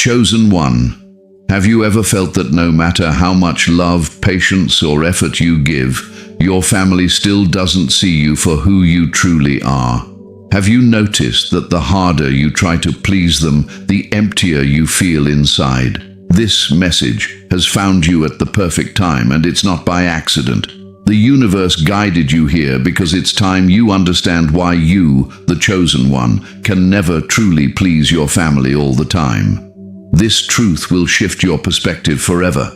chosen one. Have you ever felt that no matter how much love, patience, or effort you give, your family still doesn't see you for who you truly are? Have you noticed that the harder you try to please them, the emptier you feel inside? This message has found you at the perfect time, and it's not by accident. The universe guided you here because it's time you understand why you, the chosen one, can never truly please your family all the time. This truth will shift your perspective forever.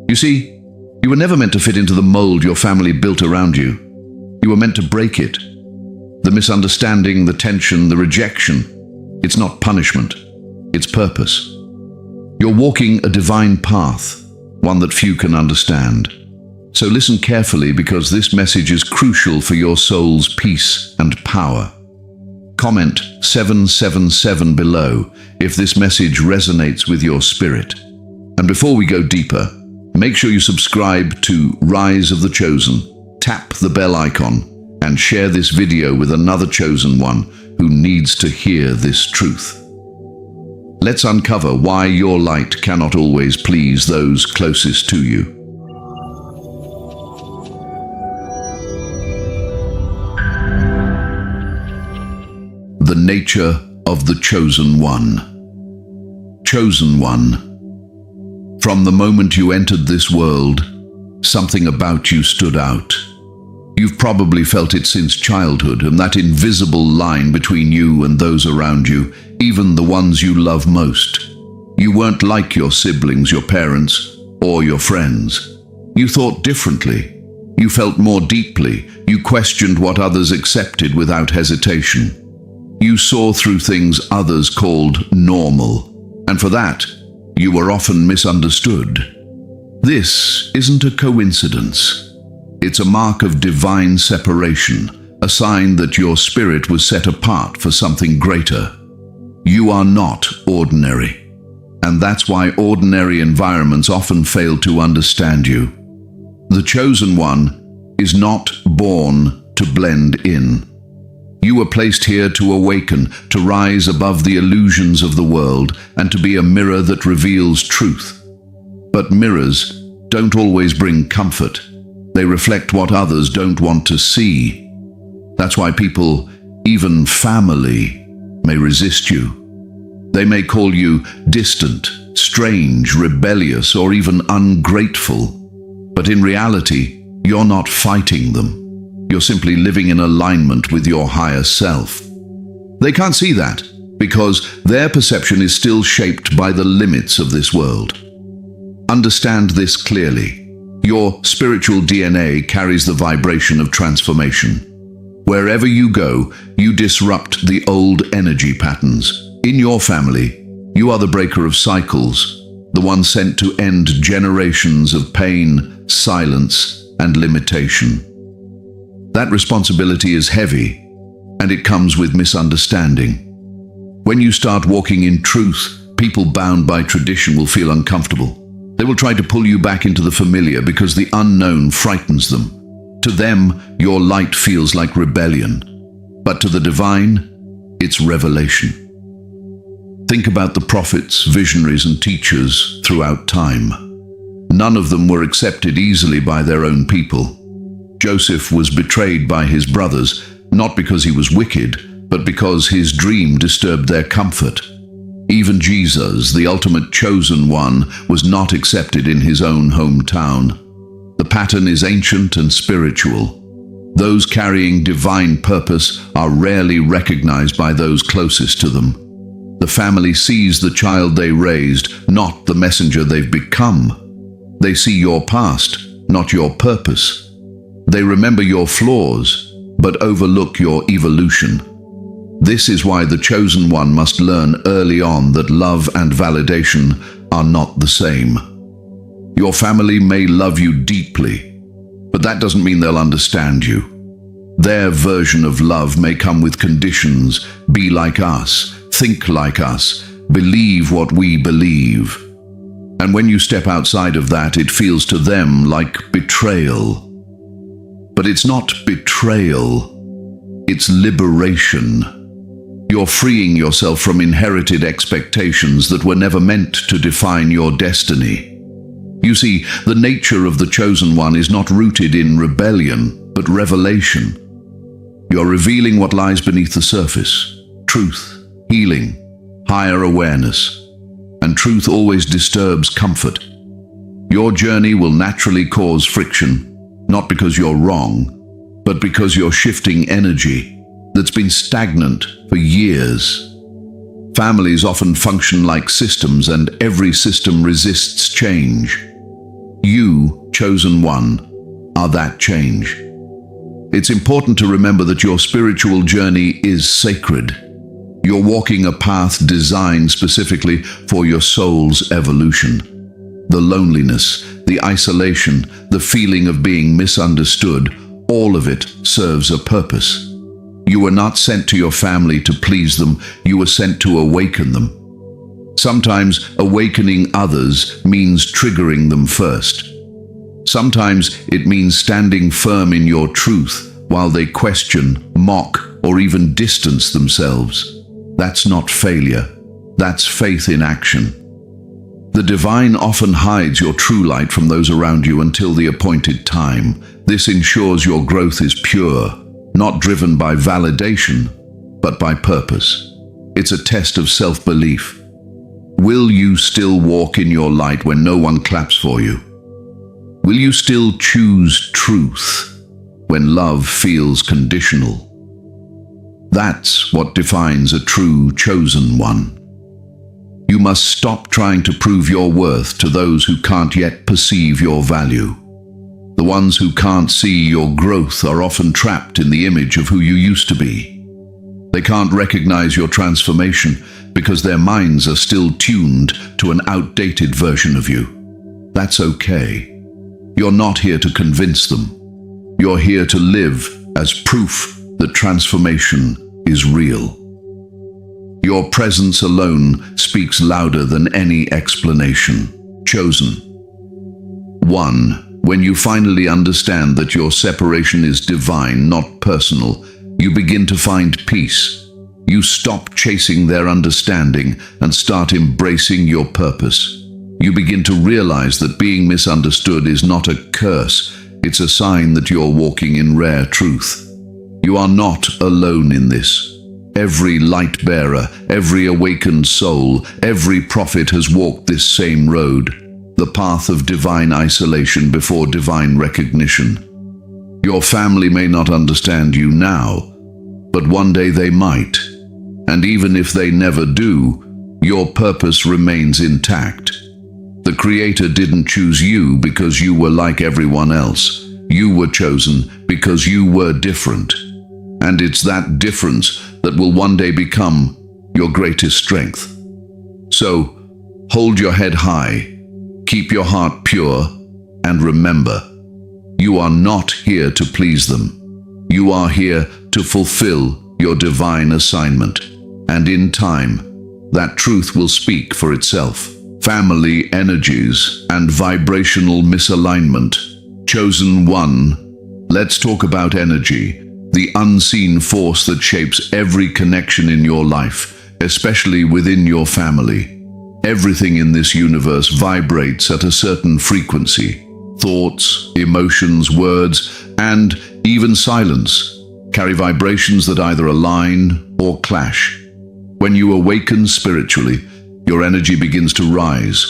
You see, you were never meant to fit into the mold your family built around you. You were meant to break it. The misunderstanding, the tension, the rejection. It's not punishment. It's purpose. You're walking a divine path, one that few can understand. So listen carefully, because this message is crucial for your soul's peace and power. Comment 777 below if this message resonates with your spirit. And before we go deeper, make sure you subscribe to Rise of the Chosen, tap the bell icon, and share this video with another chosen one who needs to hear this truth. Let's uncover why your light cannot always please those closest to you. The nature of the chosen one. Chosen one. From the moment you entered this world, something about you stood out. You've probably felt it since childhood, and that invisible line between you and those around you, even the ones you love most. You weren't like your siblings, your parents, or your friends. You thought differently. You felt more deeply. You questioned what others accepted without hesitation. You saw through things others called normal, and for that, you were often misunderstood. This isn't a coincidence. It's a mark of divine separation, a sign that your spirit was set apart for something greater. You are not ordinary, and that's why ordinary environments often fail to understand you. The chosen one is not born to blend in. You were placed here to awaken, to rise above the illusions of the world, and to be a mirror that reveals truth. But mirrors don't always bring comfort. They reflect what others don't want to see. That's why people, even family, may resist you. They may call you distant, strange, rebellious, or even ungrateful. But in reality, you're not fighting them. You're simply living in alignment with your higher self. They can't see that because their perception is still shaped by the limits of this world. Understand this clearly. Your spiritual DNA carries the vibration of transformation. Wherever you go, you disrupt the old energy patterns. In your family, you are the breaker of cycles, the one sent to end generations of pain, silence, and limitation. That responsibility is heavy, and it comes with misunderstanding. When you start walking in truth, people bound by tradition will feel uncomfortable. They will try to pull you back into the familiar because the unknown frightens them. To them, your light feels like rebellion, but to the divine, it's revelation. Think about the prophets, visionaries, and teachers throughout time. None of them were accepted easily by their own people. Joseph was betrayed by his brothers, not because he was wicked, but because his dream disturbed their comfort. Even Jesus, the ultimate chosen one, was not accepted in his own hometown. The pattern is ancient and spiritual. Those carrying divine purpose are rarely recognized by those closest to them. The family sees the child they raised, not the messenger they've become. They see your past, not your purpose. They remember your flaws, but overlook your evolution. This is why the chosen one must learn early on that love and validation are not the same. Your family may love you deeply, but that doesn't mean they'll understand you. Their version of love may come with conditions: be like us, think like us, believe what we believe. And when you step outside of that, it feels to them like betrayal. But it's not betrayal, it's liberation. You're freeing yourself from inherited expectations that were never meant to define your destiny. You see, the nature of the chosen one is not rooted in rebellion, but revelation. You're revealing what lies beneath the surface: truth, healing, higher awareness. And truth always disturbs comfort. Your journey will naturally cause friction, not because you're wrong, but because you're shifting energy that's been stagnant for years. Families often function like systems, and every system resists change. You, chosen one, are that change. It's important to remember that your spiritual journey is sacred. You're walking a path designed specifically for your soul's evolution. The loneliness, the isolation, the feeling of being misunderstood, all of it serves a purpose. You were not sent to your family to please them, you were sent to awaken them. Sometimes awakening others means triggering them first. Sometimes it means standing firm in your truth while they question, mock, or even distance themselves. That's not failure. That's faith in action. The divine often hides your true light from those around you until the appointed time. This ensures your growth is pure, not driven by validation, but by purpose. It's a test of self-belief. Will you still walk in your light when no one claps for you? Will you still choose truth when love feels conditional? That's what defines a true chosen one. You must stop trying to prove your worth to those who can't yet perceive your value. The ones who can't see your growth are often trapped in the image of who you used to be. They can't recognize your transformation because their minds are still tuned to an outdated version of you. That's okay. You're not here to convince them. You're here to live as proof that transformation is real. Your presence alone speaks louder than any explanation. Chosen. 1. When you finally understand that your separation is divine, not personal, you begin to find peace. You stop chasing their understanding and start embracing your purpose. You begin to realize that being misunderstood is not a curse, it's a sign that you're walking in rare truth. You are not alone in this. Every light bearer, every awakened soul, every prophet has walked this same road, the path of divine isolation before divine recognition. Your family may not understand you now, but one day they might. And even if they never do, your purpose remains intact. The Creator didn't choose you because you were like everyone else. You were chosen because you were different. And it's that difference that will one day become your greatest strength. So, hold your head high, keep your heart pure, and remember, you are not here to please them. You are here to fulfill your divine assignment. And in time, that truth will speak for itself. Family energies and vibrational misalignment. Chosen one. Let's talk about energy. The unseen force that shapes every connection in your life, especially within your family. Everything in this universe vibrates at a certain frequency. Thoughts, emotions, words, and even silence carry vibrations that either align or clash. When you awaken spiritually, your energy begins to rise.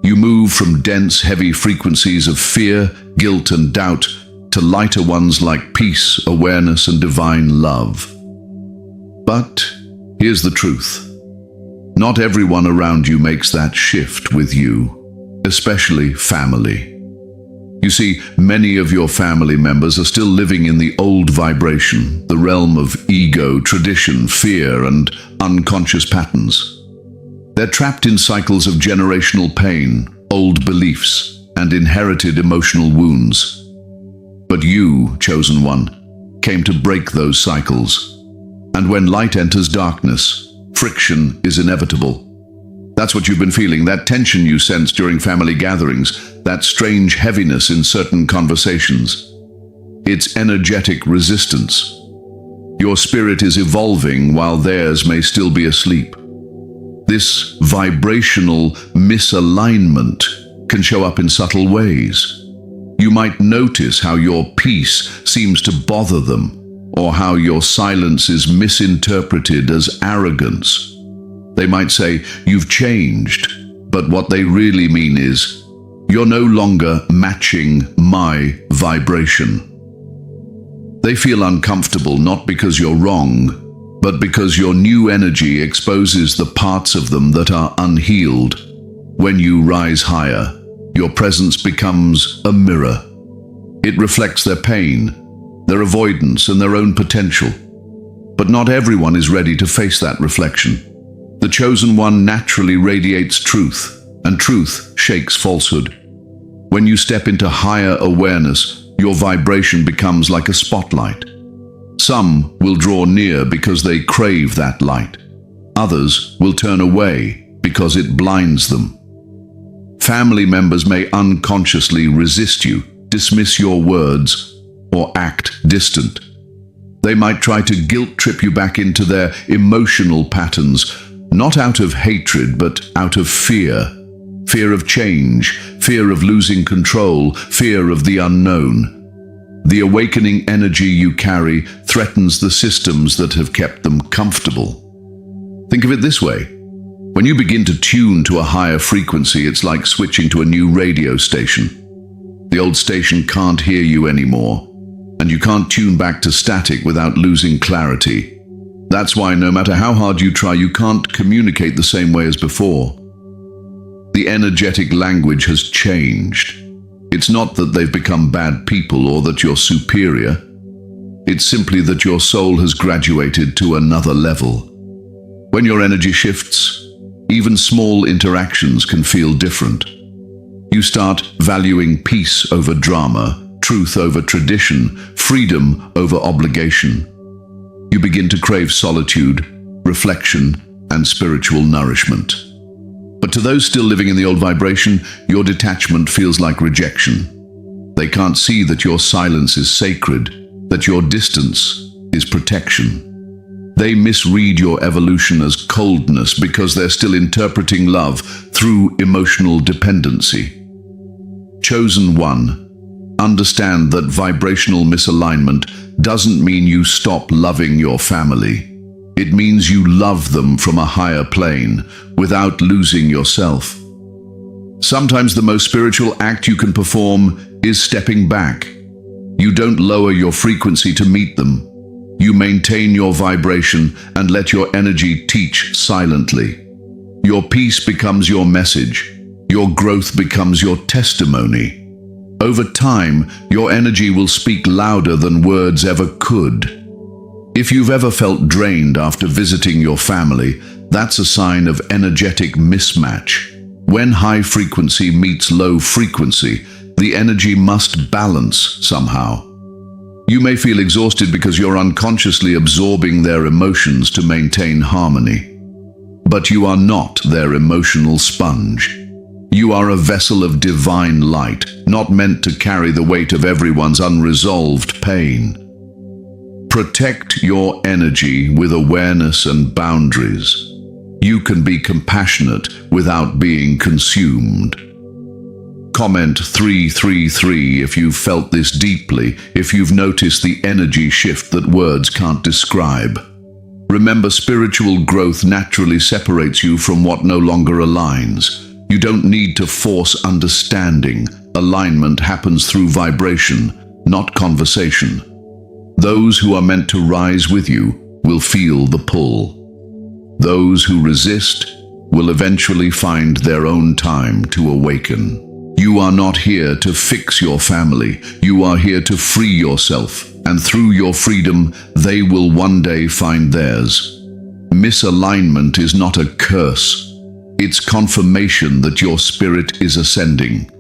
You move from dense, heavy frequencies of fear, guilt, and doubt to lighter ones like peace, awareness, and divine love. But here's the truth. Not everyone around you makes that shift with you, especially family. You see, many of your family members are still living in the old vibration, the realm of ego, tradition, fear, and unconscious patterns. They're trapped in cycles of generational pain, old beliefs, and inherited emotional wounds. But you, chosen one, came to break those cycles. And when light enters darkness, friction is inevitable. That's what you've been feeling, that tension you sense during family gatherings, that strange heaviness in certain conversations. It's energetic resistance. Your spirit is evolving while theirs may still be asleep. This vibrational misalignment can show up in subtle ways. You might notice how your peace seems to bother them, or how your silence is misinterpreted as arrogance. They might say, "You've changed," but what they really mean is, "You're no longer matching my vibration." They feel uncomfortable not because you're wrong, but because your new energy exposes the parts of them that are unhealed. When you rise higher, your presence becomes a mirror. It reflects their pain, their avoidance, and their own potential. But not everyone is ready to face that reflection. The chosen one naturally radiates truth, and truth shakes falsehood. When you step into higher awareness, your vibration becomes like a spotlight. Some will draw near because they crave that light. Others will turn away because it blinds them. Family members may unconsciously resist you, dismiss your words, or act distant. They might try to guilt trip you back into their emotional patterns, not out of hatred, but out of fear. Fear of change, fear of losing control, fear of the unknown. The awakening energy you carry threatens the systems that have kept them comfortable. Think of it this way. When you begin to tune to a higher frequency, it's like switching to a new radio station. The old station can't hear you anymore, and you can't tune back to static without losing clarity. That's why no matter how hard you try, you can't communicate the same way as before. The energetic language has changed. It's not that they've become bad people or that you're superior. It's simply that your soul has graduated to another level. When your energy shifts, even small interactions can feel different. You start valuing peace over drama, truth over tradition, freedom over obligation. You begin to crave solitude, reflection, and spiritual nourishment. But to those still living in the old vibration, your detachment feels like rejection. They can't see that your silence is sacred, that your distance is protection. They misread your evolution as coldness because they're still interpreting love through emotional dependency. Chosen one, understand that vibrational misalignment doesn't mean you stop loving your family. It means you love them from a higher plane without losing yourself. Sometimes the most spiritual act you can perform is stepping back. You don't lower your frequency to meet them. You maintain your vibration and let your energy teach silently. Your peace becomes your message. Your growth becomes your testimony. Over time, your energy will speak louder than words ever could. If you've ever felt drained after visiting your family, that's a sign of energetic mismatch. When high frequency meets low frequency, the energy must balance somehow. You may feel exhausted because you're unconsciously absorbing their emotions to maintain harmony. But you are not their emotional sponge. You are a vessel of divine light, not meant to carry the weight of everyone's unresolved pain. Protect your energy with awareness and boundaries. You can be compassionate without being consumed. Comment 333 if you've felt this deeply, if you've noticed the energy shift that words can't describe. Remember, spiritual growth naturally separates you from what no longer aligns. You don't need to force understanding. Alignment happens through vibration, not conversation. Those who are meant to rise with you will feel the pull. Those who resist will eventually find their own time to awaken. You are not here to fix your family. You are here to free yourself, and through your freedom, they will one day find theirs. Misalignment is not a curse. It's confirmation that your spirit is ascending.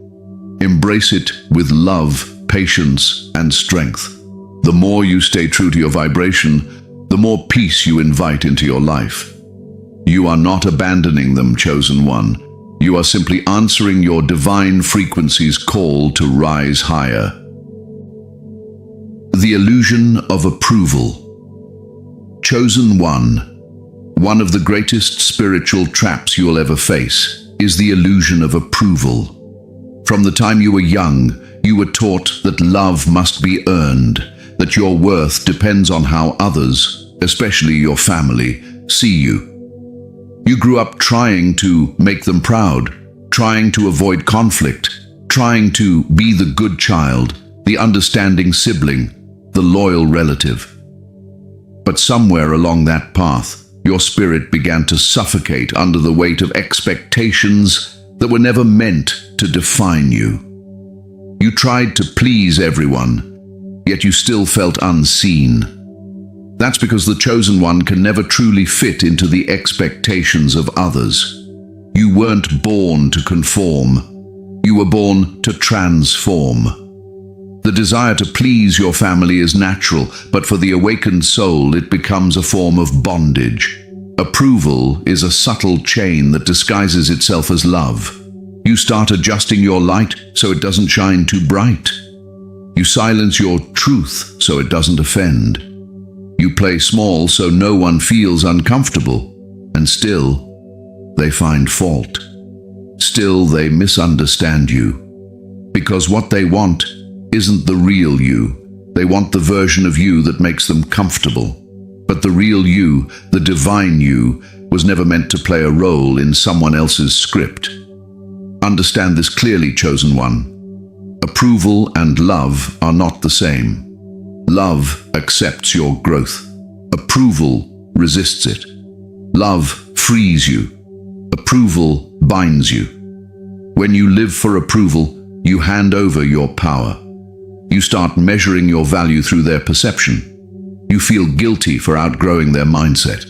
Embrace it with love, patience, and strength. The more you stay true to your vibration, the more peace you invite into your life. You are not abandoning them, chosen one. You are simply answering your divine frequency's call to rise higher. The illusion of approval. Chosen one. One of the greatest spiritual traps you'll ever face is the illusion of approval. From the time you were young, you were taught that love must be earned, that your worth depends on how others, especially your family, see you. You grew up trying to make them proud, trying to avoid conflict, trying to be the good child, the understanding sibling, the loyal relative. But somewhere along that path, your spirit began to suffocate under the weight of expectations that were never meant to define you. You tried to please everyone, yet you still felt unseen. That's because the chosen one can never truly fit into the expectations of others. You weren't born to conform. You were born to transform. The desire to please your family is natural, but for the awakened soul, it becomes a form of bondage. Approval is a subtle chain that disguises itself as love. You start adjusting your light so it doesn't shine too bright. You silence your truth so it doesn't offend. You play small so no one feels uncomfortable, and still, they find fault. Still, they misunderstand you. Because what they want isn't the real you. They want the version of you that makes them comfortable. But the real you, the divine you, was never meant to play a role in someone else's script. Understand this clearly, chosen one. Approval and love are not the same. Love accepts your growth. Approval resists it. Love frees you. Approval binds you. When you live for approval, you hand over your power. You start measuring your value through their perception. You feel guilty for outgrowing their mindset.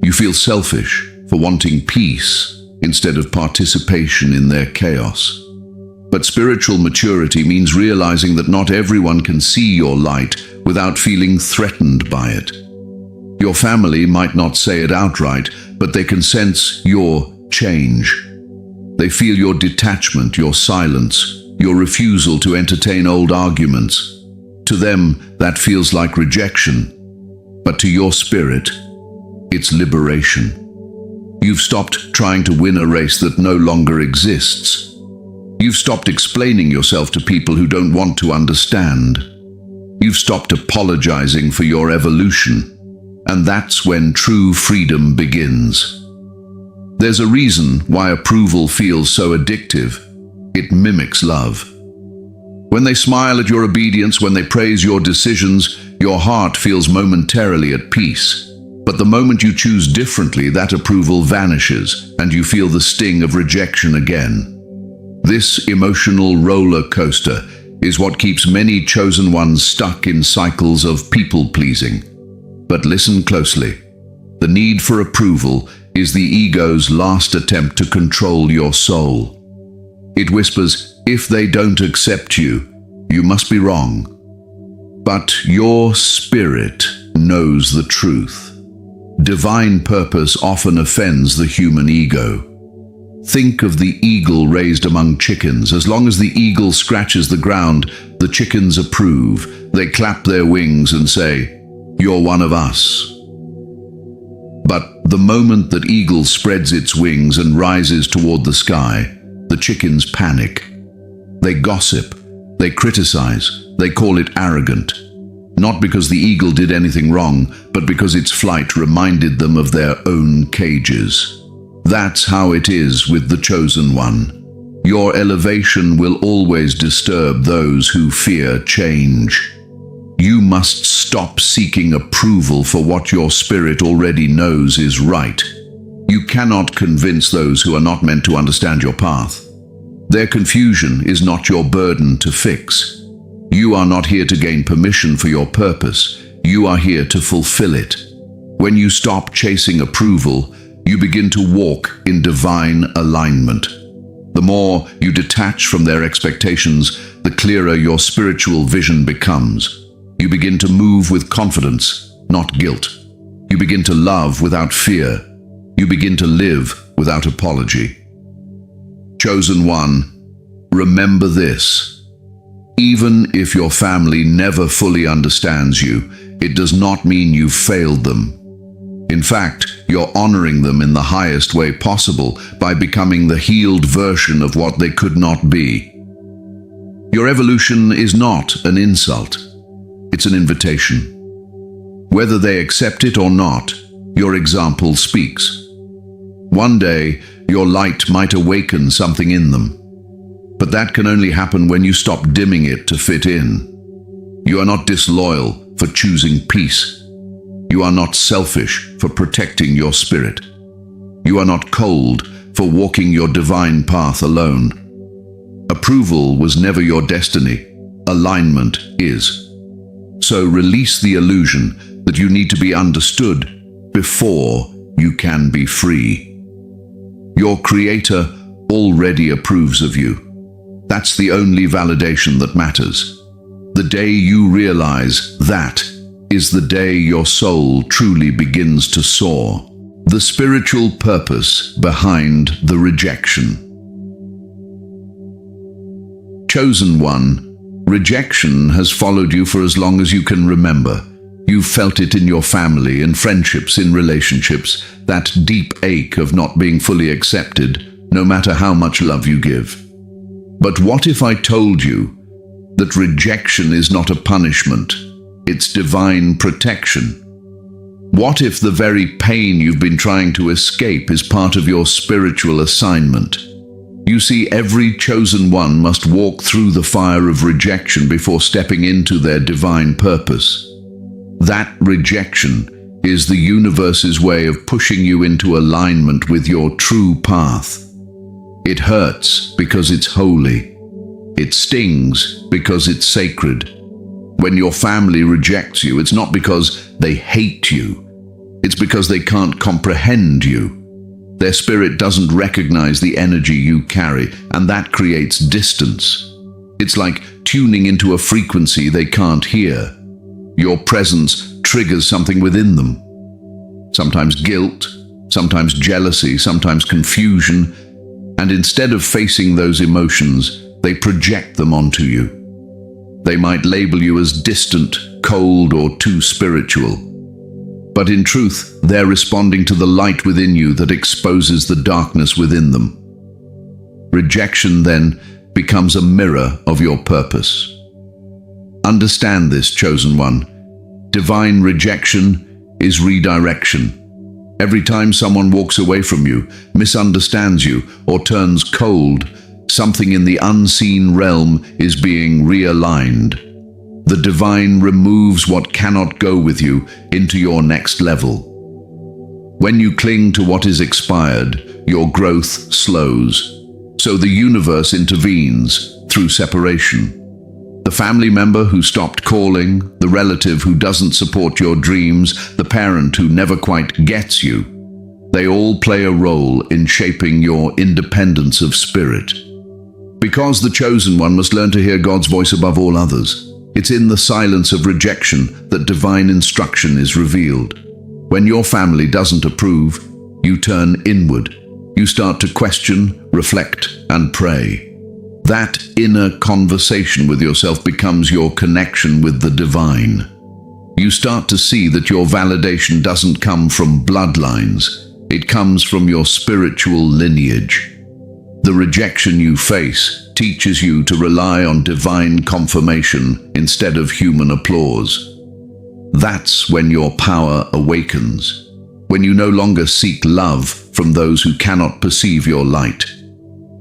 You feel selfish for wanting peace instead of participation in their chaos. But spiritual maturity means realizing that not everyone can see your light without feeling threatened by it. Your family might not say it outright, but they can sense your change. They feel your detachment, your silence, your refusal to entertain old arguments. To them, that feels like rejection, but to your spirit, it's liberation. You've stopped trying to win a race that no longer exists. You've stopped explaining yourself to people who don't want to understand. You've stopped apologizing for your evolution, and that's when true freedom begins. There's a reason why approval feels so addictive. It mimics love. When they smile at your obedience, when they praise your decisions, your heart feels momentarily at peace. But the moment you choose differently, that approval vanishes, and you feel the sting of rejection again. This emotional roller coaster is what keeps many chosen ones stuck in cycles of people-pleasing. But listen closely. The need for approval is the ego's last attempt to control your soul. It whispers, if they don't accept you, you must be wrong. But your spirit knows the truth. Divine purpose often offends the human ego. Think of the eagle raised among chickens. As long as the eagle scratches the ground, the chickens approve. They clap their wings and say, "You're one of us." But the moment that eagle spreads its wings and rises toward the sky, the chickens panic. They gossip, they criticize, they call it arrogant. Not because the eagle did anything wrong, but because its flight reminded them of their own cages. That's how it is with the chosen one. Your elevation will always disturb those who fear change. You must stop seeking approval for what your spirit already knows is right. You cannot convince those who are not meant to understand your path. Their confusion is not your burden to fix. You are not here to gain permission for your purpose. You are here to fulfill it. When you stop chasing approval, you begin to walk in divine alignment. The more you detach from their expectations, the clearer your spiritual vision becomes. You begin to move with confidence, not guilt. You begin to love without fear. You begin to live without apology. Chosen one, remember this. Even if your family never fully understands you, it does not mean you've failed them. In fact, you're honoring them in the highest way possible by becoming the healed version of what they could not be. Your evolution is not an insult. It's an invitation. Whether they accept it or not, your example speaks. One day, your light might awaken something in them. But that can only happen when you stop dimming it to fit in. You are not disloyal for choosing peace. You are not selfish for protecting your spirit. You are not cold for walking your divine path alone. Approval was never your destiny. Alignment is. So release the illusion that you need to be understood before you can be free. Your Creator already approves of you. That's the only validation that matters. The day you realize that is the day your soul truly begins to soar. The spiritual purpose behind the rejection. Chosen one, rejection has followed you for as long as you can remember. You've felt it in your family, in friendships, in relationships, that deep ache of not being fully accepted, no matter how much love you give. But what if I told you that rejection is not a punishment? It's divine protection. What if the very pain you've been trying to escape is part of your spiritual assignment? You see, every chosen one must walk through the fire of rejection before stepping into their divine purpose. That rejection is the universe's way of pushing you into alignment with your true path. It hurts because it's holy. It stings because it's sacred. When your family rejects you, it's not because they hate you. It's because they can't comprehend you. Their spirit doesn't recognize the energy you carry, and that creates distance. It's like tuning into a frequency they can't hear. Your presence triggers something within them. Sometimes guilt, sometimes jealousy, sometimes confusion, and instead of facing those emotions, they project them onto you. They might label you as distant, cold, or too spiritual. But in truth, they're responding to the light within you that exposes the darkness within them. Rejection then becomes a mirror of your purpose. Understand this, chosen one. Divine rejection is redirection. Every time someone walks away from you, misunderstands you, or turns cold, something in the unseen realm is being realigned. The divine removes what cannot go with you into your next level. When you cling to what is expired, your growth slows. So the universe intervenes through separation. The family member who stopped calling, the relative who doesn't support your dreams, the parent who never quite gets you, they all play a role in shaping your independence of spirit. Because the chosen one must learn to hear God's voice above all others. It's in the silence of rejection that divine instruction is revealed. When your family doesn't approve, you turn inward. You start to question, reflect, and pray. That inner conversation with yourself becomes your connection with the divine. You start to see that your validation doesn't come from bloodlines. It comes from your spiritual lineage. The rejection you face teaches you to rely on divine confirmation instead of human applause. That's when your power awakens, when you no longer seek love from those who cannot perceive your light.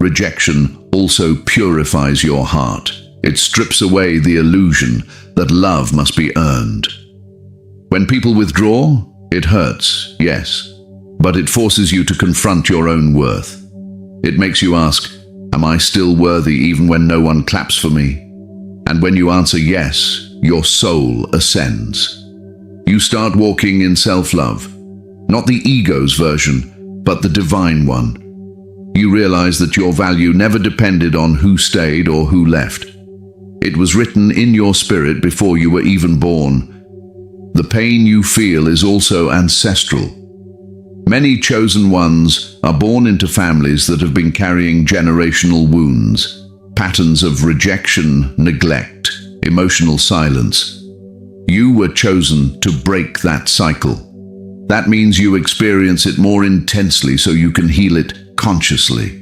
Rejection also purifies your heart. It strips away the illusion that love must be earned. When people withdraw, it hurts, yes, but it forces you to confront your own worth. It makes you ask, am I still worthy even when no one claps for me? And when you answer yes, your soul ascends. You start walking in self-love, not the ego's version, but the divine one. You realize that your value never depended on who stayed or who left. It was written in your spirit before you were even born. The pain you feel is also ancestral. Many chosen ones are born into families that have been carrying generational wounds, patterns of rejection, neglect, emotional silence. You were chosen to break that cycle. That means you experience it more intensely so you can heal it consciously.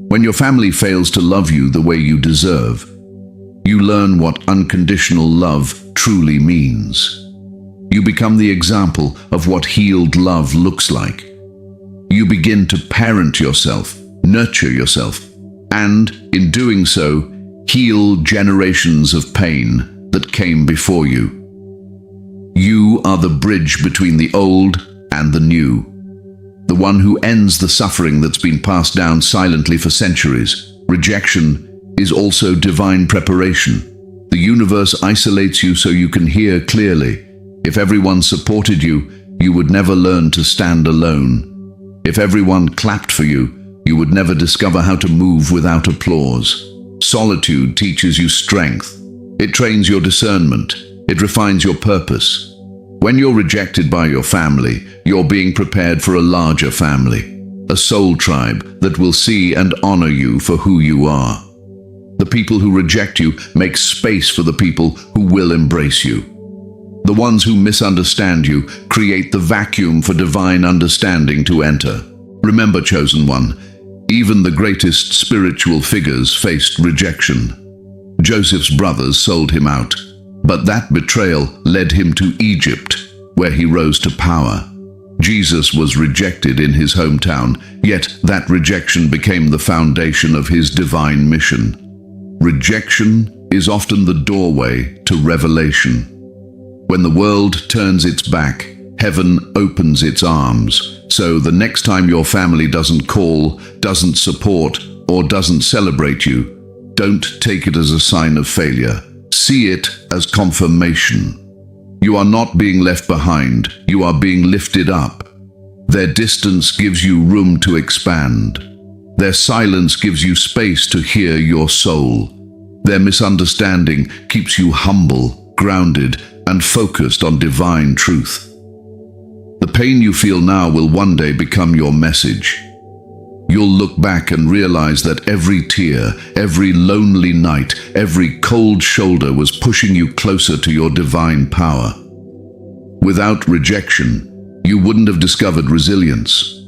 When your family fails to love you the way you deserve, you learn what unconditional love truly means. You become the example of what healed love looks like. You begin to parent yourself, nurture yourself, and, in doing so, heal generations of pain that came before you. You are the bridge between the old and the new, the one who ends the suffering that's been passed down silently for centuries. Rejection is also divine preparation. The universe isolates you so you can hear clearly. If everyone supported you, you would never learn to stand alone. If everyone clapped for you, you would never discover how to move without applause. Solitude teaches you strength. It trains your discernment. It refines your purpose. When you're rejected by your family, you're being prepared for a larger family, a soul tribe that will see and honor you for who you are. The people who reject you make space for the people who will embrace you. The ones who misunderstand you create the vacuum for divine understanding to enter. Remember, chosen one, even the greatest spiritual figures faced rejection. Joseph's brothers sold him out, but that betrayal led him to Egypt, where he rose to power. Jesus was rejected in his hometown, yet that rejection became the foundation of his divine mission. Rejection is often the doorway to revelation. When the world turns its back, heaven opens its arms. So the next time your family doesn't call, doesn't support, or doesn't celebrate you, don't take it as a sign of failure. See it as confirmation. You are not being left behind, you are being lifted up. Their distance gives you room to expand. Their silence gives you space to hear your soul. Their misunderstanding keeps you humble, grounded, and focused on divine truth. The pain you feel now will one day become your message. You'll look back and realize that every tear, every lonely night, every cold shoulder was pushing you closer to your divine power. Without rejection, you wouldn't have discovered resilience.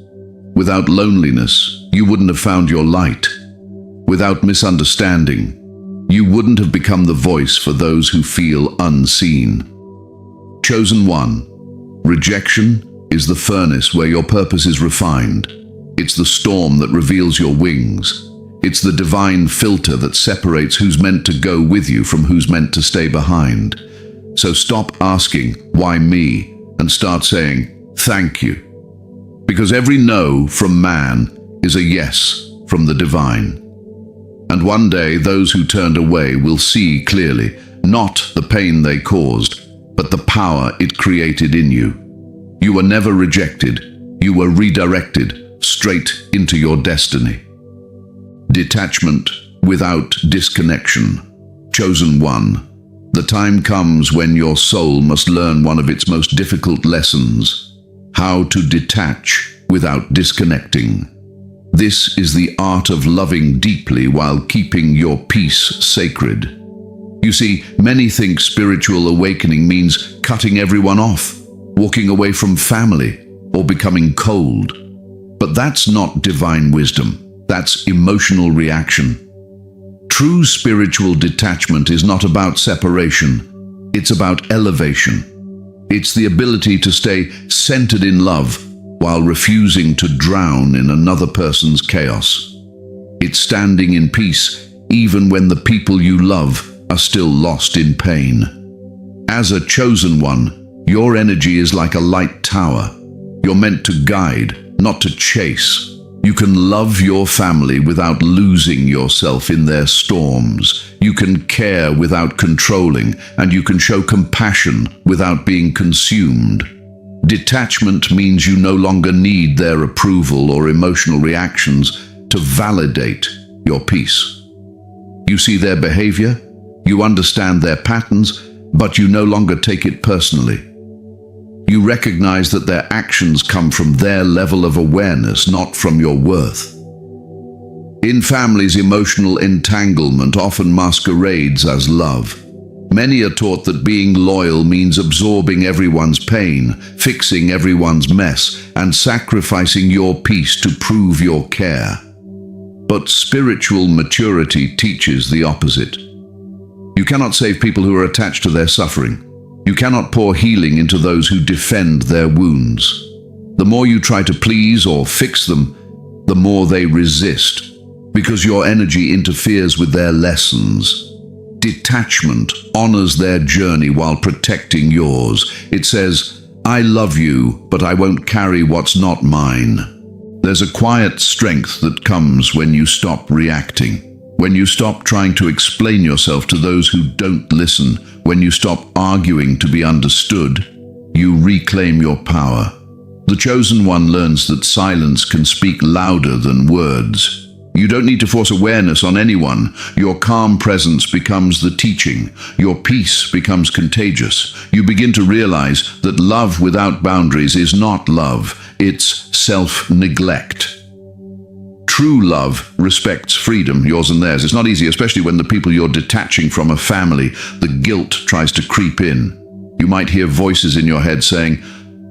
Without loneliness, you wouldn't have found your light. Without misunderstanding, you wouldn't have become the voice for those who feel unseen. Chosen one, rejection is the furnace where your purpose is refined. It's the storm that reveals your wings. It's the divine filter that separates who's meant to go with you from who's meant to stay behind. So stop asking, why me? And start saying, thank you. Because every no from man is a yes from the divine. And one day those who turned away will see clearly, not the pain they caused, but the power it created in you. You were never rejected. You were redirected straight into your destiny. Detachment without disconnection. Chosen one, the time comes when your soul must learn one of its most difficult lessons: how to detach without disconnecting. This is the art of loving deeply while keeping your peace sacred. You see, many think spiritual awakening means cutting everyone off, walking away from family, or becoming cold. But that's not divine wisdom. That's emotional reaction. True spiritual detachment is not about separation. It's about elevation. It's the ability to stay centered in love while refusing to drown in another person's chaos. It's standing in peace even when the people you love are still lost in pain. As a chosen one, your energy is like a light tower. You're meant to guide, not to chase. You can love your family without losing yourself in their storms. You can care without controlling, and you can show compassion without being consumed. Detachment means you no longer need their approval or emotional reactions to validate your peace. You see their behavior, you understand their patterns, but you no longer take it personally. You recognize that their actions come from their level of awareness, not from your worth. In families, emotional entanglement often masquerades as love. Many are taught that being loyal means absorbing everyone's pain, fixing everyone's mess, and sacrificing your peace to prove your care. But spiritual maturity teaches the opposite. You cannot save people who are attached to their suffering. You cannot pour healing into those who defend their wounds. The more you try to please or fix them, the more they resist, because your energy interferes with their lessons. Detachment honors their journey while protecting yours. It says, I love you, but I won't carry what's not mine. There's a quiet strength that comes when you stop reacting, when you stop trying to explain yourself to those who don't listen, when you stop arguing to be understood. You reclaim your power. The chosen one learns that silence can speak louder than words. You don't need to force awareness on anyone. Your calm presence becomes the teaching. Your peace becomes contagious. You begin to realize that love without boundaries is not love. It's self-neglect. True love respects freedom, yours and theirs. It's not easy, especially when the people you're detaching from are family. The guilt tries to creep in. You might hear voices in your head saying,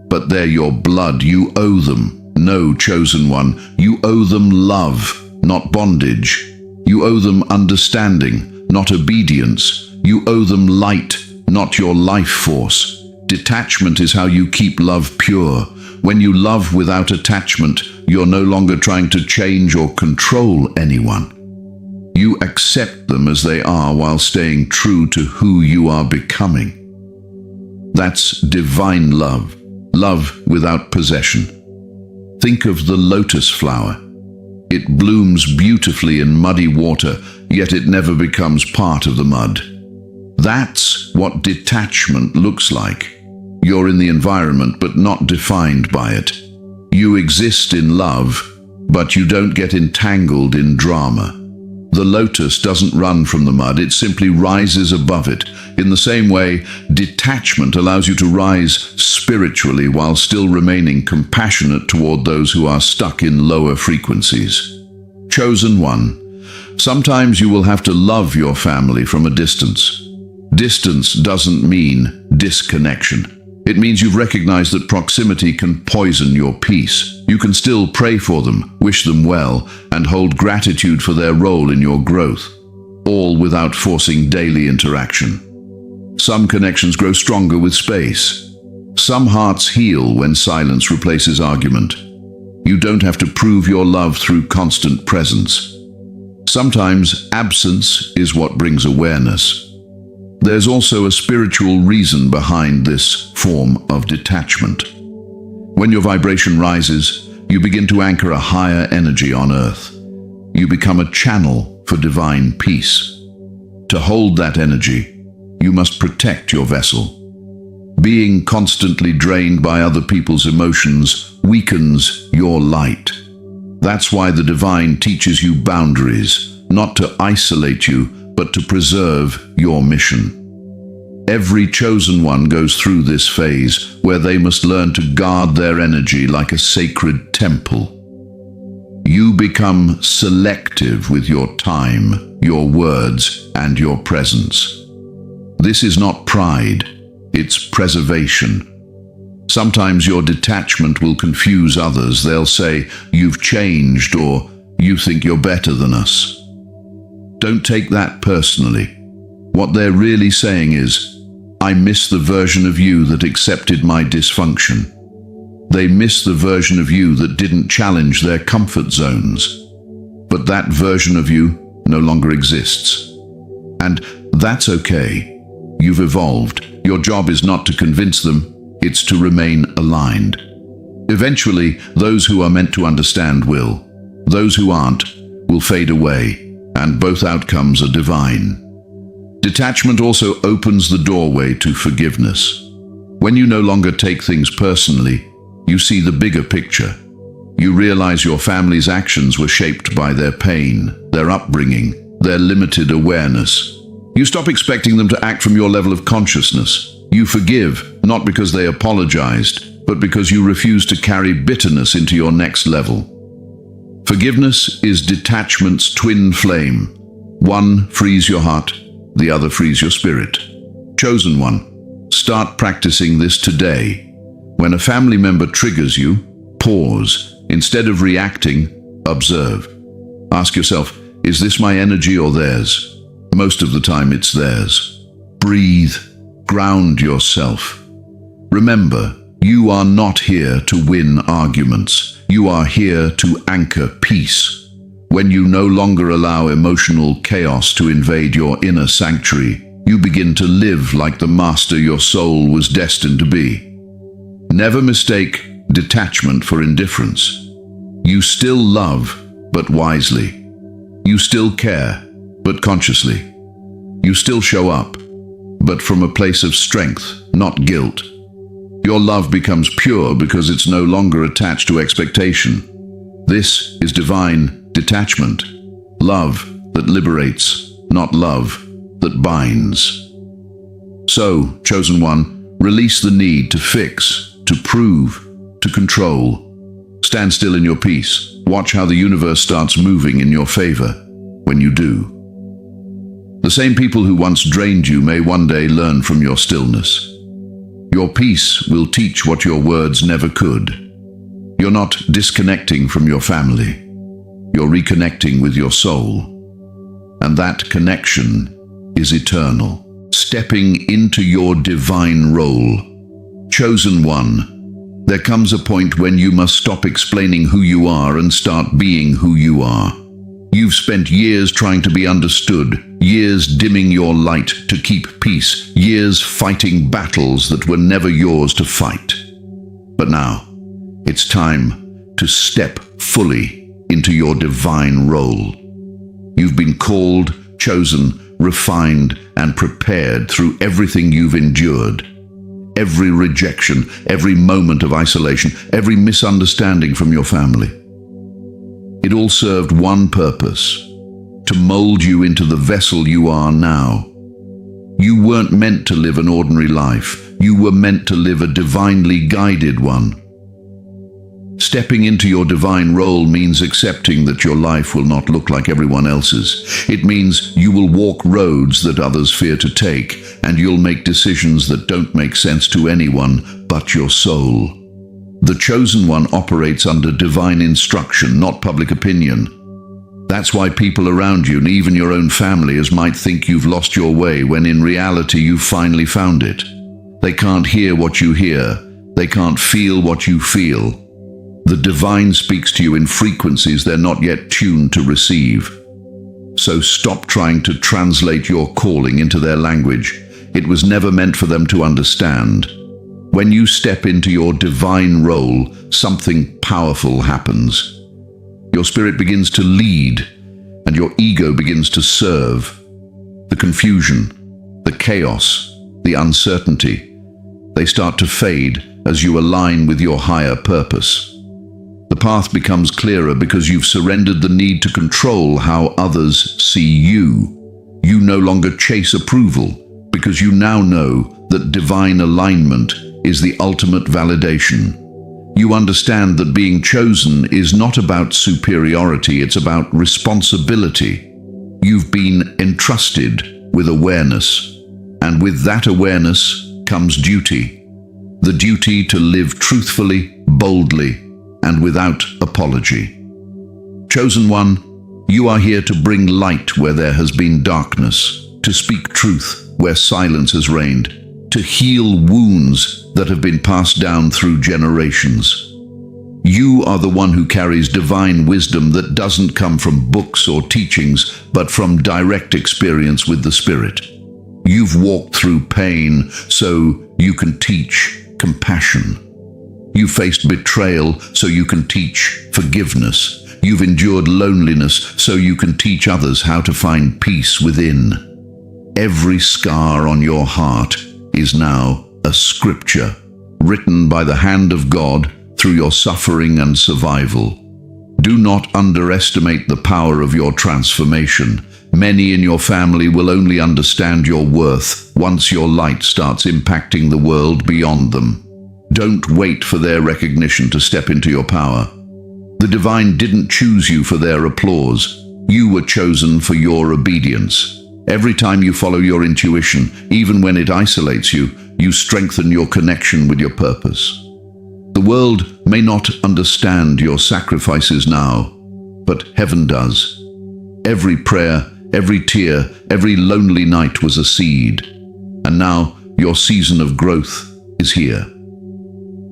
but they're your blood. You owe them. No, chosen one, you owe them love, not bondage. You owe them understanding, not obedience. You owe them light, not your life force. Detachment is how you keep love pure. When you love without attachment, you're no longer trying to change or control anyone. You accept them as they are while staying true to who you are becoming. That's divine love, love without possession. Think of the lotus flower. It blooms beautifully in muddy water, yet it never becomes part of the mud. That's what detachment looks like. You're in the environment, but not defined by it. You exist in love, but you don't get entangled in drama. The lotus doesn't run from the mud, it simply rises above it. In the same way, detachment allows you to rise spiritually while still remaining compassionate toward those who are stuck in lower frequencies. Chosen one, sometimes you will have to love your family from a distance. Distance doesn't mean disconnection. It means you've recognized that proximity can poison your peace. You can still pray for them, wish them well, and hold gratitude for their role in your growth, all without forcing daily interaction. Some connections grow stronger with space. Some hearts heal when silence replaces argument. You don't have to prove your love through constant presence. Sometimes absence is what brings awareness. There's also a spiritual reason behind this form of detachment. When your vibration rises, you begin to anchor a higher energy on earth. You become a channel for divine peace. To hold that energy, you must protect your vessel. Being constantly drained by other people's emotions weakens your light. That's why the divine teaches you boundaries, not to isolate you, but to preserve your mission. Every chosen one goes through this phase where they must learn to guard their energy like a sacred temple. You become selective with your time, your words, and your presence. This is not pride, it's preservation. Sometimes your detachment will confuse others. They'll say, "You've changed," or "You think you're better than us." Don't take that personally. What they're really saying is, "I miss the version of you that accepted my dysfunction." They miss the version of you that didn't challenge their comfort zones. But that version of you no longer exists. And that's okay. You've evolved. Your job is not to convince them, it's to remain aligned. Eventually, those who are meant to understand will. Those who aren't will fade away, and both outcomes are divine. Detachment also opens the doorway to forgiveness. When you no longer take things personally, you see the bigger picture. You realize your family's actions were shaped by their pain, their upbringing, their limited awareness. You stop expecting them to act from your level of consciousness. You forgive, not because they apologized, but because you refuse to carry bitterness into your next level. Forgiveness is detachment's twin flame. One frees your heart, the other frees your spirit. Chosen one, start practicing this today. When a family member triggers you, pause. Instead of reacting, observe. Ask yourself, is this my energy or theirs? Most of the time it's theirs. Breathe. Ground yourself. Remember, you are not here to win arguments. You are here to anchor peace. When you no longer allow emotional chaos to invade your inner sanctuary, you begin to live like the master your soul was destined to be. Never mistake detachment for indifference. You still love, but wisely. You still care, but consciously. You still show up, but from a place of strength, not guilt. Your love becomes pure because it's no longer attached to expectation. This is divine detachment. Love that liberates, not love that binds. So, chosen one, release the need to fix, to prove, to control. Stand still in your peace. Watch how the universe starts moving in your favor when you do. The same people who once drained you may one day learn from your stillness. Your peace will teach what your words never could. You're not disconnecting from your family. You're reconnecting with your soul. And that connection is eternal. Stepping into your divine role. Chosen one, there comes a point when you must stop explaining who you are and start being who you are. You've spent years trying to be understood, years dimming your light to keep peace, years fighting battles that were never yours to fight. But now, it's time to step fully into your divine role. You've been called, chosen, refined, and prepared through everything you've endured. Every rejection, every moment of isolation, every misunderstanding from your family. It all served one purpose: to mold you into the vessel you are now. You weren't meant to live an ordinary life. You were meant to live a divinely guided one. Stepping into your divine role means accepting that your life will not look like everyone else's. It means you will walk roads that others fear to take, and you'll make decisions that don't make sense to anyone but your soul. The chosen one operates under divine instruction, not public opinion. That's why people around you, and even your own family, might think you've lost your way, when in reality you've finally found it. They can't hear what you hear. They can't feel what you feel. The divine speaks to you in frequencies they're not yet tuned to receive. So stop trying to translate your calling into their language. It was never meant for them to understand. When you step into your divine role, something powerful happens. Your spirit begins to lead, and your ego begins to serve. The confusion, the chaos, the uncertainty, they start to fade as you align with your higher purpose. The path becomes clearer because you've surrendered the need to control how others see you. You no longer chase approval because you now know that divine alignment is the ultimate validation. You understand that being chosen is not about superiority, it's about responsibility. You've been entrusted with awareness, and with that awareness comes duty. The duty to live truthfully, boldly, and without apology. Chosen one, you are here to bring light where there has been darkness, to speak truth where silence has reigned, to heal wounds that have been passed down through generations. You are the one who carries divine wisdom that doesn't come from books or teachings, but from direct experience with the Spirit. You've walked through pain so you can teach compassion. You faced betrayal so you can teach forgiveness. You've endured loneliness so you can teach others how to find peace within. Every scar on your heart is now a scripture, written by the hand of God through your suffering and survival. Do not underestimate the power of your transformation. Many in your family will only understand your worth once your light starts impacting the world beyond them. Don't wait for their recognition to step into your power. The divine didn't choose you for their applause. You were chosen for your obedience. Every time you follow your intuition, even when it isolates you, you strengthen your connection with your purpose. The world may not understand your sacrifices now, but heaven does. Every prayer, every tear, every lonely night was a seed. And now your season of growth is here.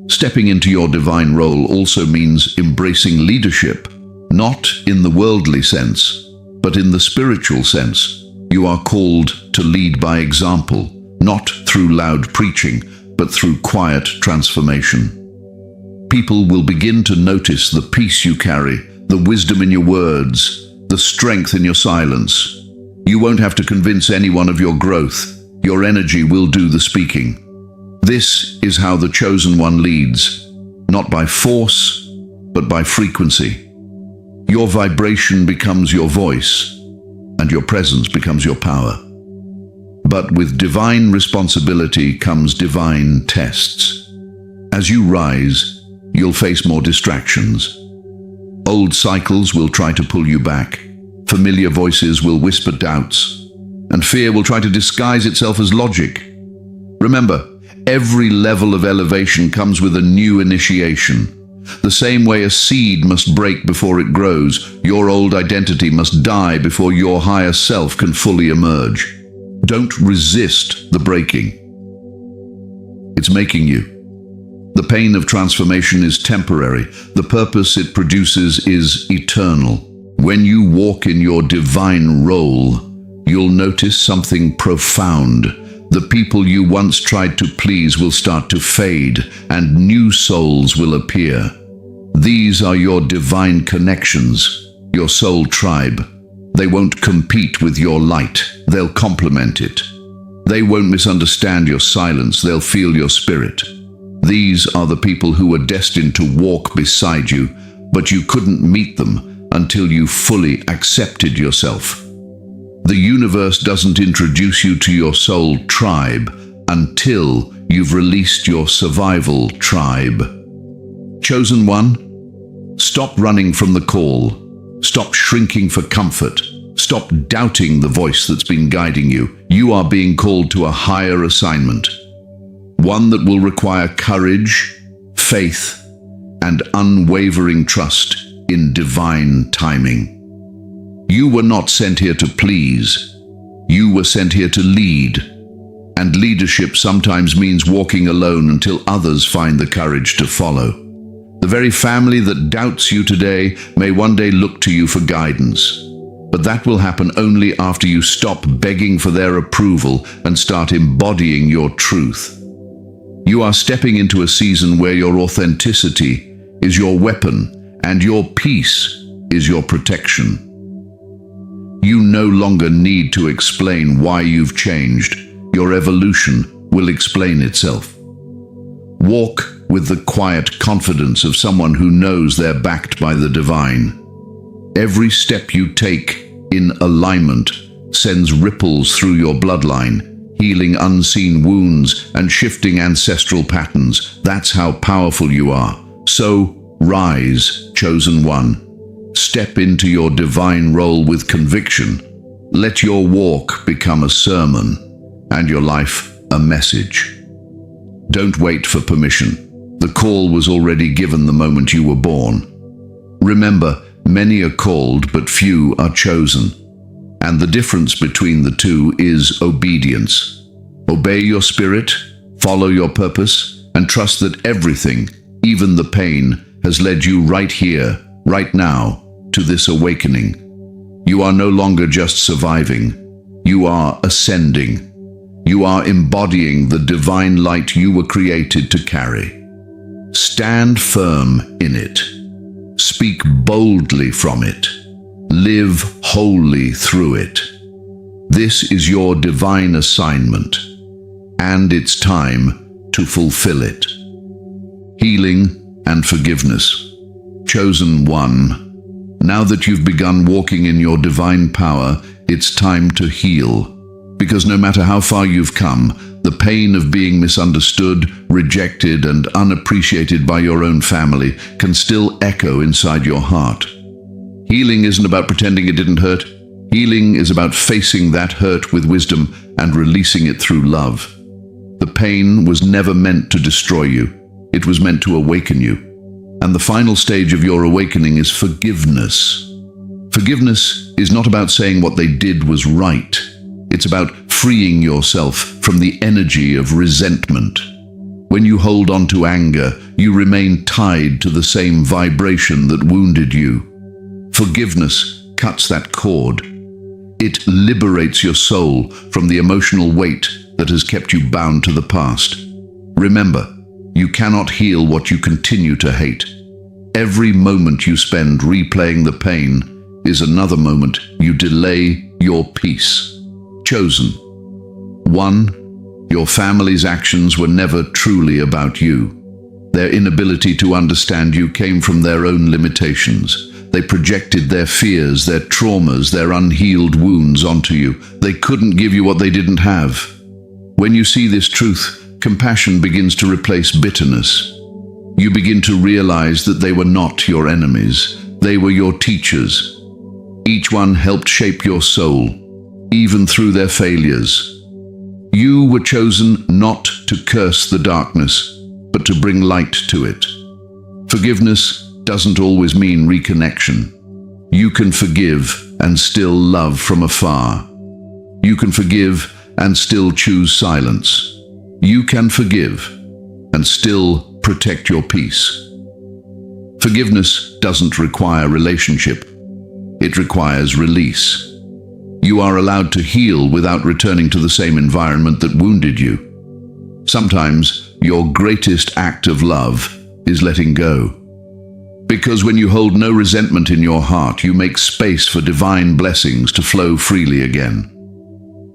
Stepping into your divine role also means embracing leadership, not in the worldly sense, but in the spiritual sense. You are called to lead by example, not through loud preaching, but through quiet transformation. People will begin to notice the peace you carry, the wisdom in your words, the strength in your silence. You won't have to convince anyone of your growth. Your energy will do the speaking. This is how the chosen one leads, not by force, but by frequency. Your vibration becomes your voice, and your presence becomes your power. But with divine responsibility comes divine tests. As you rise, you'll face more distractions. Old cycles will try to pull you back. Familiar voices will whisper doubts, and fear will try to disguise itself as logic. Remember, every level of elevation comes with a new initiation. The same way a seed must break before it grows, your old identity must die before your higher self can fully emerge. Don't resist the breaking. It's making you. The pain of transformation is temporary. The purpose it produces is eternal. When you walk in your divine role, you'll notice something profound. The people you once tried to please will start to fade, and new souls will appear. These are your divine connections, your soul tribe. They won't compete with your light, they'll complement it. They won't misunderstand your silence, they'll feel your spirit. These are the people who were destined to walk beside you, but you couldn't meet them until you fully accepted yourself. The universe doesn't introduce you to your soul tribe until you've released your survival tribe. Chosen one, stop running from the call. Stop shrinking for comfort. Stop doubting the voice that's been guiding you. You are being called to a higher assignment, one that will require courage, faith, and unwavering trust in divine timing. You were not sent here to please. You were sent here to lead. And leadership sometimes means walking alone until others find the courage to follow. The very family that doubts you today may one day look to you for guidance. But that will happen only after you stop begging for their approval and start embodying your truth. You are stepping into a season where your authenticity is your weapon and your peace is your protection. You no longer need to explain why you've changed. Your evolution will explain itself. Walk with the quiet confidence of someone who knows they're backed by the divine. Every step you take in alignment sends ripples through your bloodline, healing unseen wounds and shifting ancestral patterns. That's how powerful you are. So, rise, chosen one. Step into your divine role with conviction. Let your walk become a sermon and your life a message. Don't wait for permission. The call was already given the moment you were born. Remember, many are called, but few are chosen. And the difference between the two is obedience. Obey your spirit, follow your purpose, and trust that everything, even the pain, has led you right here, right now, to this awakening. You are no longer just surviving. You are ascending. You are embodying the divine light you were created to carry. Stand firm in it. Speak boldly from it. Live wholly through it. This is your divine assignment, and it's time to fulfill it. Healing and forgiveness. Chosen one. Now that you've begun walking in your divine power, it's time to heal. Because no matter how far you've come, the pain of being misunderstood, rejected, and unappreciated by your own family can still echo inside your heart. Healing isn't about pretending it didn't hurt. Healing is about facing that hurt with wisdom and releasing it through love. The pain was never meant to destroy you. It was meant to awaken you. And the final stage of your awakening is forgiveness. Forgiveness is not about saying what they did was right. It's about freeing yourself from the energy of resentment. When you hold on to anger, you remain tied to the same vibration that wounded you. Forgiveness cuts that cord. It liberates your soul from the emotional weight that has kept you bound to the past. Remember, you cannot heal what you continue to hate. Every moment you spend replaying the pain is another moment you delay your peace. Chosen. 1. Your family's actions were never truly about you. Their inability to understand you came from their own limitations. They projected their fears, their traumas, their unhealed wounds onto you. They couldn't give you what they didn't have. When you see this truth, compassion begins to replace bitterness. You begin to realize that they were not your enemies. They were your teachers. Each one helped shape your soul, even through their failures. You were chosen not to curse the darkness, but to bring light to it. Forgiveness doesn't always mean reconnection. You can forgive and still love from afar. You can forgive and still choose silence. You can forgive and still protect your peace. Forgiveness doesn't require relationship. It requires release. You are allowed to heal without returning to the same environment that wounded you. Sometimes your greatest act of love is letting go. Because when you hold no resentment in your heart, you make space for divine blessings to flow freely again.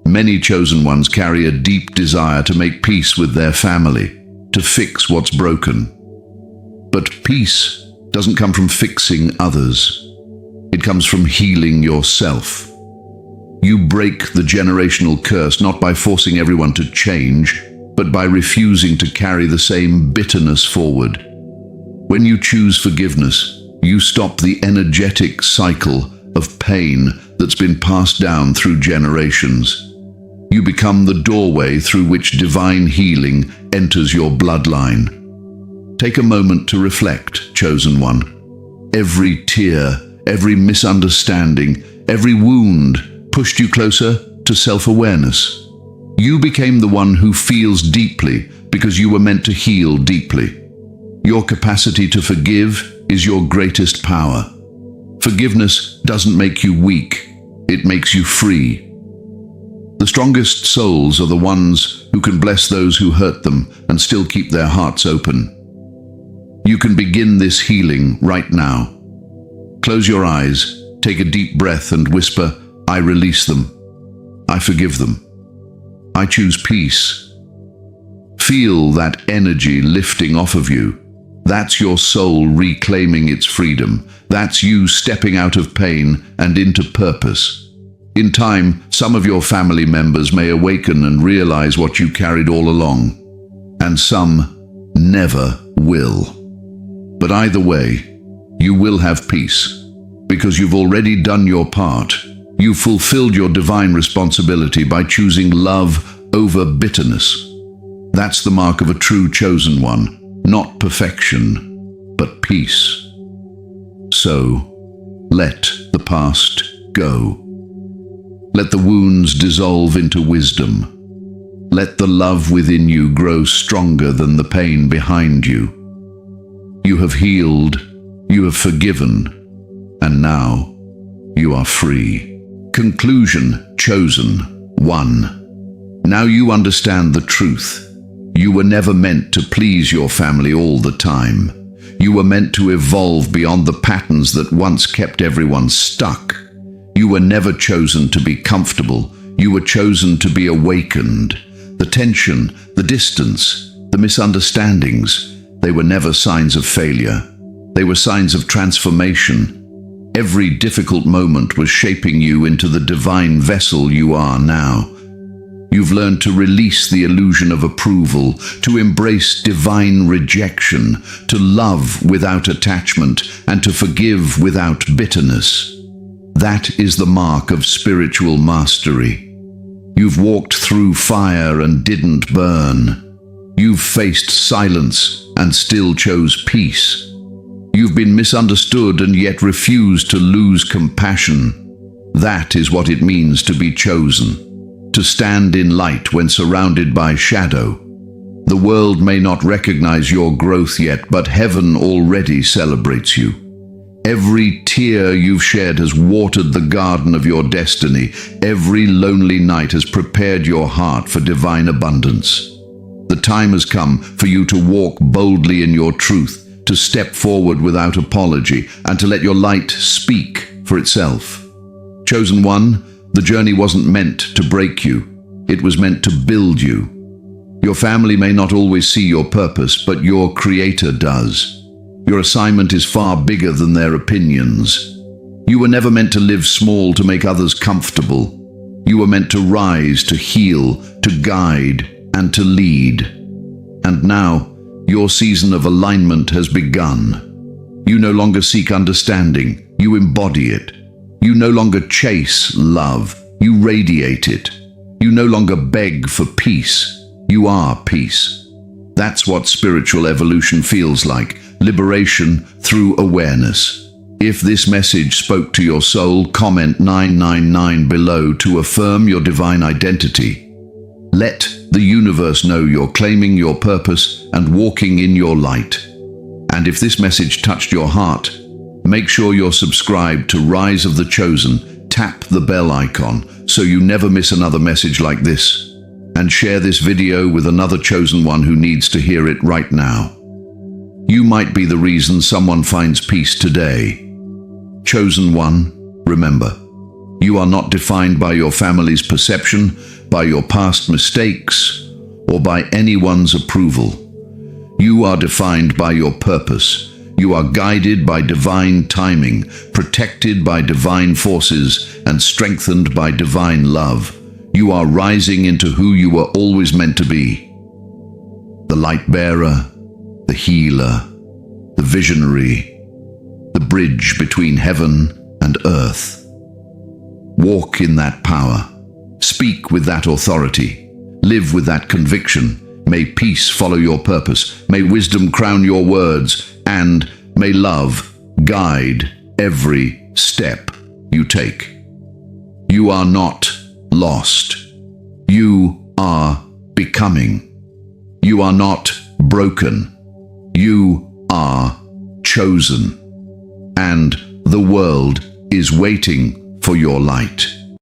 Many chosen ones carry a deep desire to make peace with their family, to fix what's broken. But peace doesn't come from fixing others. It comes from healing yourself. You break the generational curse not by forcing everyone to change, but by refusing to carry the same bitterness forward. When you choose forgiveness, you stop the energetic cycle of pain that's been passed down through generations. You become the doorway through which divine healing enters your bloodline. Take a moment to reflect, chosen one. Every tear, every misunderstanding, every wound pushed you closer to self-awareness. You became the one who feels deeply because you were meant to heal deeply. Your capacity to forgive is your greatest power. Forgiveness doesn't make you weak, it makes you free. The strongest souls are the ones who can bless those who hurt them and still keep their hearts open. You can begin this healing right now. Close your eyes, take a deep breath and whisper, I release them. I forgive them. I choose peace. Feel that energy lifting off of you. That's your soul reclaiming its freedom. That's you stepping out of pain and into purpose. In time, some of your family members may awaken and realize what you carried all along, and some never will. But either way, you will have peace, because you've already done your part. You fulfilled your divine responsibility by choosing love over bitterness. That's the mark of a true chosen one. Not perfection, but peace. So, let the past go. Let the wounds dissolve into wisdom. Let the love within you grow stronger than the pain behind you. You have healed, you have forgiven, and now you are free. Conclusion, chosen. 1. Now you understand the truth. You were never meant to please your family all the time. You were meant to evolve beyond the patterns that once kept everyone stuck. You were never chosen to be comfortable. You were chosen to be awakened. The tension, the distance, the misunderstandings, they were never signs of failure. They were signs of transformation. Every difficult moment was shaping you into the divine vessel you are now. You've learned to release the illusion of approval, to embrace divine rejection, to love without attachment, and to forgive without bitterness. That is the mark of spiritual mastery. You've walked through fire and didn't burn. You've faced silence and still chose peace. You've been misunderstood and yet refused to lose compassion. That is what it means to be chosen, to stand in light when surrounded by shadow. The world may not recognize your growth yet, but heaven already celebrates you. Every tear you've shed has watered the garden of your destiny. Every lonely night has prepared your heart for divine abundance. The time has come for you to walk boldly in your truth, to step forward without apology, and to let your light speak for itself. Chosen one, the journey wasn't meant to break you. It was meant to build you. Your family may not always see your purpose, but your Creator does. Your assignment is far bigger than their opinions. You were never meant to live small to make others comfortable. You were meant to rise, to heal, to guide, and to lead. And now, your season of alignment has begun. You no longer seek understanding, you embody it. You no longer chase love, you radiate it. You no longer beg for peace, you are peace. That's what spiritual evolution feels like, liberation through awareness. If this message spoke to your soul, comment 999 below to affirm your divine identity. Let the universe know you're claiming your purpose and walking in your light. And if this message touched your heart, make sure you're subscribed to Rise of the Chosen. Tap the bell icon so you never miss another message like this. And share this video with another chosen one who needs to hear it right now. You might be the reason someone finds peace today. Chosen one, remember, you are not defined by your family's perception, by your past mistakes, or by anyone's approval. You are defined by your purpose. You are guided by divine timing, protected by divine forces, and strengthened by divine love. You are rising into who you were always meant to be. The light bearer, the healer, the visionary, the bridge between heaven and earth. Walk in that power. Speak with that authority. Live with that conviction. May peace follow your purpose. May wisdom crown your words. And may love guide every step you take. You are not lost. You are becoming. You are not broken. You are chosen. And the world is waiting for your light.